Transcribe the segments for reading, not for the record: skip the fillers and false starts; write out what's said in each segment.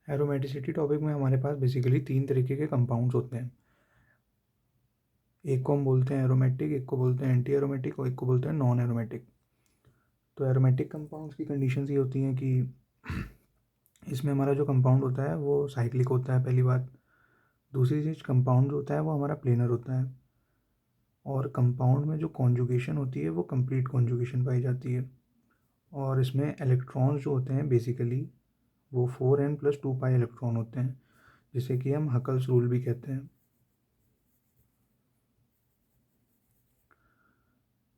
Aromaticity topic में हमारे पास basically 3 तरीके के कंपाउंड्स होते हैं। एक को हम बोलते हैं एरोमेटिक, एक को बोलते हैं एंटी एरोमेटिक और एक को बोलते हैं नॉन एरोमेटिक। तो एरोमेटिक कंपाउंड्स की कंडीशंस ये होती हैं कि इसमें हमारा जो कंपाउंड होता है वो साइक्लिक होता है, पहली बात। दूसरी चीज़, कंपाउंड जो होता है वो हमारा प्लेनर होता है, और कंपाउंड में जो कॉन्जुगेशन होती है वो कंप्लीट कॉन्जुगेशन पाई जाती है। और इसमें इलेक्ट्रॉन्स जो होते हैं बेसिकली वो 4n+2 पाई इलेक्ट्रॉन होते हैं, जिसे कि हम हकल्स रूल भी कहते हैं।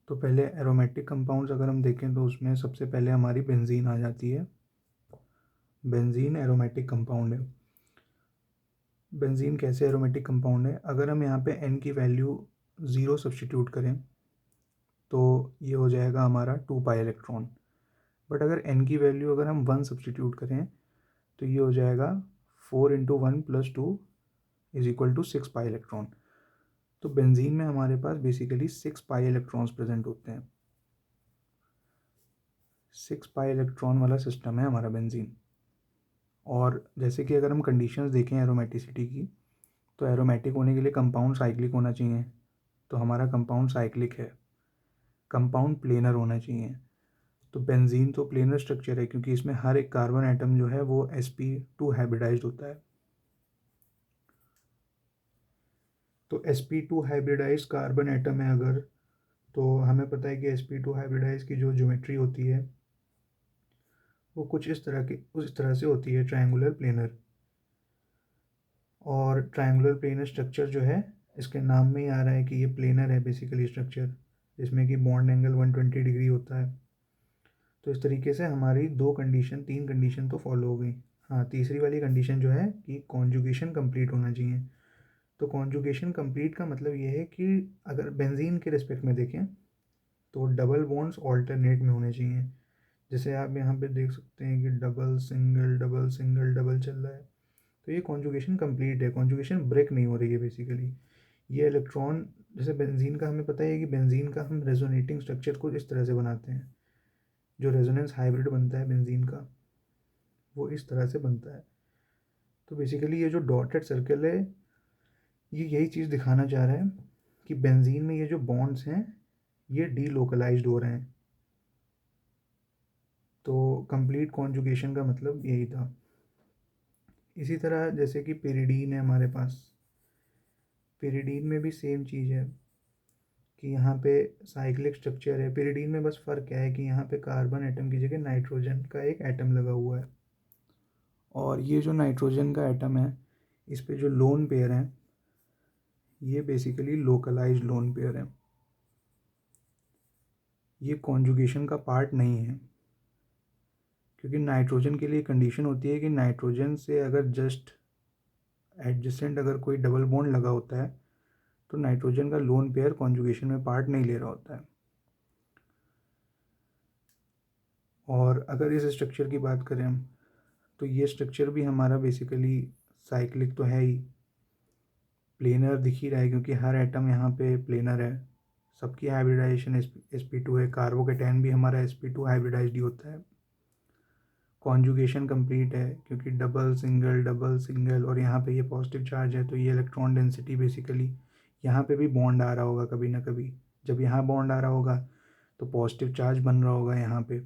तो पहले एरोमेटिक कंपाउंड्स अगर हम देखें तो उसमें सबसे पहले हमारी बेंजीन आ जाती है। बेंजीन एरोमेटिक कंपाउंड है। बेंजीन कैसे एरोमेटिक कंपाउंड है? अगर हम यहाँ पे n की वैल्यू 0 सब्सटीट्यूट करें तो ये हो जाएगा हमारा 2 पाई इलेक्ट्रॉन। बट अगर n की वैल्यू अगर हम 1 सब्सटीट्यूट करें तो ये हो जाएगा 4 × 1 + 2 = 6 पाई इलेक्ट्रॉन। तो बेंजीन में हमारे पास बेसिकली 6 पाई इलेक्ट्रॉन्स प्रेजेंट होते हैं। 6 पाई इलेक्ट्रॉन वाला सिस्टम है हमारा बेंजीन। और जैसे कि अगर हम कंडीशंस देखें एरोमेटिसिटी की, तो एरोमेटिक होने के लिए कंपाउंड साइक्लिक होना चाहिए, तो हमारा कंपाउंड साइक्लिक है। कंपाउंड प्लेनर होना चाहिए, तो बेंजीन तो प्लेनर स्ट्रक्चर है क्योंकि इसमें हर एक कार्बन एटम जो है वो sp2 हाइब्रिडाइज्ड होता है। तो sp2 हाइब्रिडाइज कार्बन एटम है अगर, तो हमें पता है कि sp2 हाइब्रिडाइज की जो ज्योमेट्री होती है वो कुछ इस तरह से होती है, ट्रायंगुलर प्लेनर। और ट्रायंगुलर प्लेनर स्ट्रक्चर जो है, इसके नाम में ही आ रहा है कि ये प्लेनर है बेसिकली स्ट्रक्चर, जिसमें कि बॉन्ड एंगल 120 डिग्री होता है। तो इस तरीके से हमारी 3 कंडीशन तो फॉलो हो गई। हाँ, तीसरी वाली कंडीशन जो है कि कॉन्जुगेशन कंप्लीट होना चाहिए। तो कॉन्जुगेशन कंप्लीट का मतलब ये है कि अगर बेंजीन के रिस्पेक्ट में देखें तो डबल बॉन्ड्स ऑल्टरनेट में होने चाहिए। जैसे आप यहाँ पे देख सकते हैं कि double single double single double चल रहा है, तो ये कॉन्जुगेशन कंप्लीट है, कॉन्जुगेशन ब्रेक नहीं हो रही है बेसिकली। ये इलेक्ट्रॉन, जैसे बेंजीन का हमें पता है कि बेंजीन का हम रेजोनेटिंग स्ट्रक्चर को इस तरह से बनाते हैं, जो रेजोनेंस हाइब्रिड बनता है बेंजीन का वो इस तरह से बनता है। तो बेसिकली ये जो डॉटेड सर्कल है ये यही चीज़ दिखाना चाह रहा है कि बेंजीन में ये जो बॉन्ड्स हैं ये डीलोकलाइज्ड हो रहे हैं। तो कंप्लीट कॉन्जुगेशन का मतलब यही था। इसी तरह जैसे कि पेरिडीन है हमारे पास, पेरिडीन में भी सेम चीज़ है कि यहाँ पे साइक्लिक स्ट्रक्चर है। पेरिडीन में बस फ़र्क क्या है कि यहाँ पे कार्बन एटम की जगह नाइट्रोजन का एक एटम लगा हुआ है, और ये जो नाइट्रोजन का एटम है इस पे जो लोन पेयर है ये बेसिकली लोकलाइज्ड लोन पेयर है, ये कॉन्जुगेशन का पार्ट नहीं है। क्योंकि नाइट्रोजन के लिए कंडीशन होती है कि नाइट्रोजन से अगर जस्ट एडजेसेंट अगर कोई डबल बॉन्ड लगा होता है तो नाइट्रोजन का लोन पेयर कॉन्जुगेशन में पार्ट नहीं ले रहा होता है। और अगर इस स्ट्रक्चर की बात करें हम, तो ये स्ट्रक्चर भी हमारा बेसिकली साइक्लिक तो है ही, प्लेनर दिख ही रहा है क्योंकि हर एटम यहाँ पे प्लेनर है, सबकी हाइब्रिडाइजेशन sp2 है। कार्बोकेटाइन भी हमारा sp2 हाइब्रिडाइज्ड ही होता है। कॉन्जुगेशन कंप्लीट है क्योंकि डबल सिंगल और यहाँ पे ये पॉजिटिव चार्ज है, तो ये इलेक्ट्रॉन डेंसिटी बेसिकली यहाँ पे भी बॉन्ड आ रहा होगा कभी ना कभी। जब यहाँ बॉन्ड आ रहा होगा तो पॉजिटिव चार्ज बन रहा होगा यहाँ पे।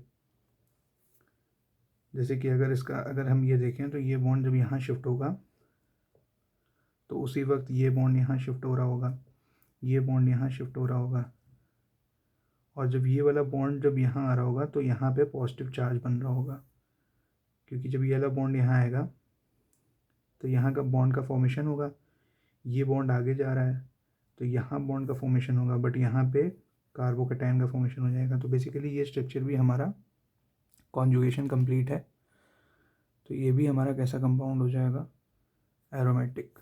जैसे कि अगर हम ये देखें तो ये बॉन्ड जब यहाँ शिफ्ट होगा तो उसी वक्त ये बॉन्ड यहाँ शिफ्ट हो रहा होगा, ये बॉन्ड यहाँ शिफ्ट हो रहा होगा, और जब ये वाला बॉन्ड जब यहाँ आ रहा होगा तो यहाँ पे पॉजिटिव चार्ज बन रहा होगा, क्योंकि जब ये वाला बॉन्ड यहाँ आएगा तो यहाँ का बॉन्ड का फॉर्मेशन होगा। ये बॉन्ड आगे जा रहा है तो यहाँ बॉन्ड का फॉर्मेशन होगा, बट यहाँ पे कार्बोकेटाइन का फॉर्मेशन हो जाएगा। तो बेसिकली ये स्ट्रक्चर भी हमारा कॉन्जुगेशन कंप्लीट है, तो ये भी हमारा कैसा कंपाउंड हो जाएगा, एरोमेटिक।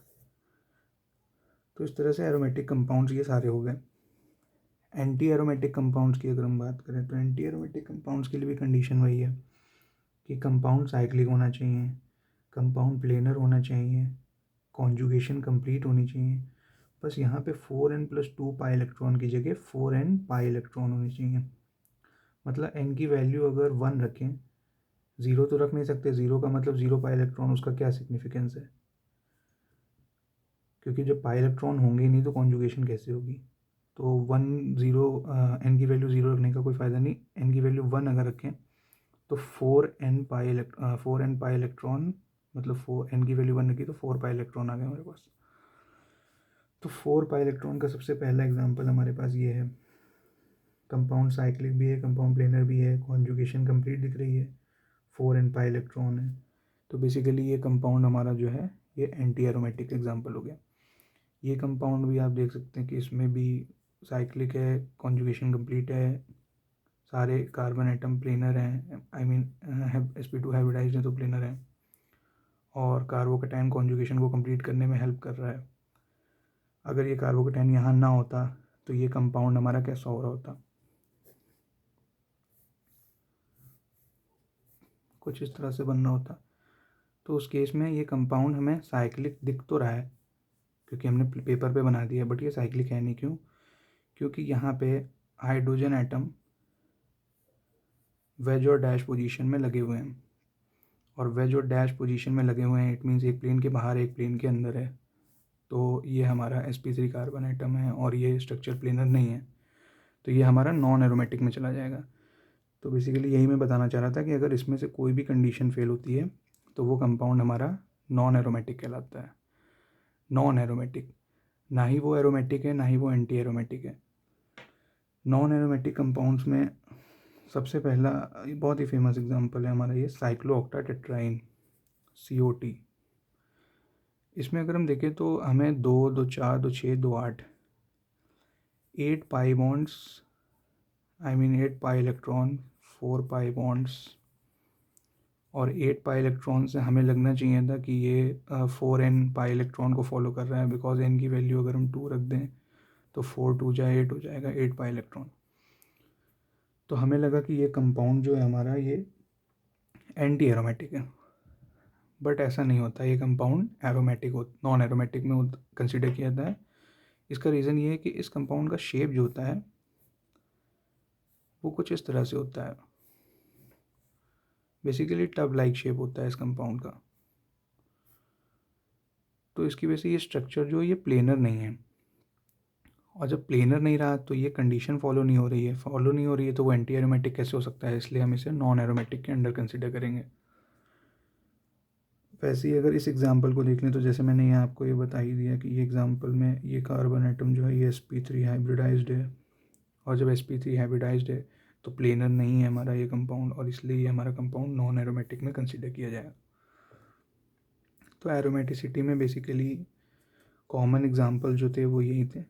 तो इस तरह से एरोमेटिक कंपाउंड्स ये सारे हो गए। एंटी एरोमेटिक कंपाउंड्स की अगर हम बात करें तो एंटी एरोमेटिक कंपाउंड्स के लिए भी कंडीशन वही है कि कंपाउंड साइक्लिक होना चाहिए, कंपाउंड प्लेनर होना चाहिए, कॉन्जुगेशन कंप्लीट होनी चाहिए। बस यहाँ पे 4n+2 पाई इलेक्ट्रॉन की जगह 4n पाई इलेक्ट्रॉन होनी चाहिए। मतलब n की वैल्यू अगर 1 रखें ज़ीरो तो रख नहीं सकते, ज़ीरो का मतलब ज़ीरो पाई इलेक्ट्रॉन, उसका क्या सिग्निफिकेंस है, क्योंकि जब पाई इलेक्ट्रॉन होंगे ही नहीं तो कॉन्जुगेशन कैसे होगी। तो 1 0 n की वैल्यू 0 रखने का कोई फ़ायदा नहीं, n की वैल्यू 1 अगर रखें तो 4n पाई इलेक्ट्रॉन, मतलब 4 n की वैल्यू 1 रखी तो 4 पाई इलेक्ट्रॉन आ गए हमारे पास। तो 4 पाई इलेक्ट्रॉन का सबसे पहला एग्जांपल हमारे पास ये है। कंपाउंड साइक्लिक भी है, कंपाउंड प्लेनर भी है, कॉन्जुगेशन कंप्लीट दिख रही है, 4n पाई इलेक्ट्रॉन है। तो बेसिकली ये कंपाउंड हमारा जो है ये एंटी एरोमेटिक एग्जाम्पल हो गया। ये कंपाउंड भी आप देख सकते हैं कि इसमें भी साइक्लिक है, कॉन्जुगेशन कंप्लीट है, सारे कार्बन एटम प्लेनर हैं, आई मीन sp2 हाइब्रिडाइज्ड है तो प्लेनर है, और कार्बोकैटायन कॉन्जुगेशन को कंप्लीट करने में हेल्प कर रहा है। अगर ये कार्बोकैटायन यहाँ ना होता तो ये कंपाउंड हमारा कैसा हो रहा होता, कुछ इस तरह से बनना होता। तो उस केस में ये कंपाउंड हमें साइक्लिक दिख तो रहा है क्योंकि हमने पेपर पे बना दिया, बट ये साइक्लिक है नहीं। क्यों? क्योंकि यहाँ पे हाइड्रोजन एटम वेज और डैश पोजीशन में लगे हुए हैं, और वेज और डैश पोजीशन में लगे हुए हैं इट मीन्स एक प्लेन के बाहर एक प्लेन के अंदर है। तो ये हमारा sp3 कार्बन एटम है और ये स्ट्रक्चर प्लेनर नहीं है, तो ये हमारा नॉन एरोमेटिक में चला जाएगा। तो बेसिकली यही मैं बताना चाह रहा था कि अगर इसमें से कोई भी कंडीशन फेल होती है तो वो कंपाउंड हमारा नॉन एरोमेटिक कहलाता है। नॉन एरोमेटिक, ना ही वो एरोमेटिक है ना ही वो एंटी एरोमेटिक है। नॉन एरोमेटिक कंपाउंड्स में सबसे पहला बहुत ही फेमस एग्जांपल है हमारा ये साइक्लोऑक्टाटेट्राइन COT। इसमें अगर हम देखें तो हमें 2 2 4 2 6 2 8 8 pi bonds, I mean 8 pi electron, 4 pi bonds, और 8 पाई इलेक्ट्रॉन से हमें लगना चाहिए था कि ये 4n पाई इलेक्ट्रॉन को फॉलो कर रहा है, बिकॉज n की वैल्यू अगर हम 2 रख दें तो 4 2 जाए 8 हो जाएगा, 8 पाई इलेक्ट्रॉन। तो हमें लगा कि ये कंपाउंड जो है हमारा ये एंटी एरोमेटिक है, बट ऐसा नहीं होता। ये कंपाउंड एरोमेटिक हो, नॉन एरोमेटिक में कंसिडर किया जाता है। इसका रीज़न ये है कि इस कंपाउंड का शेप जो होता है वो कुछ इस तरह से होता है, बेसिकली टब लाइक शेप होता है इस कंपाउंड का। तो इसकी वजह से ये स्ट्रक्चर जो है ये प्लेनर नहीं है, और जब प्लेनर नहीं रहा तो ये कंडीशन फॉलो नहीं हो रही है तो वो एंटी एरोमेटिक कैसे हो सकता है, इसलिए हम इसे नॉन एरोमेटिक के अंडर कंसिडर करेंगे। वैसे ही अगर इस एग्जांपल को देख लें तो जैसे मैंने यहाँ आपको ये बता ही दिया कि ये एग्जांपल में ये कार्बन एटम जो है ये sp3 हाइब्रिडाइज्ड है, और जब sp3 हाइब्रिडाइज्ड है तो प्लेनर नहीं है हमारा ये कंपाउंड, और इसलिए ये हमारा कंपाउंड नॉन एरोमेटिक में कंसिडर किया जाएगा। तो एरोमेटिसिटी में बेसिकली कॉमन एग्जांपल जो थे वो यही थे,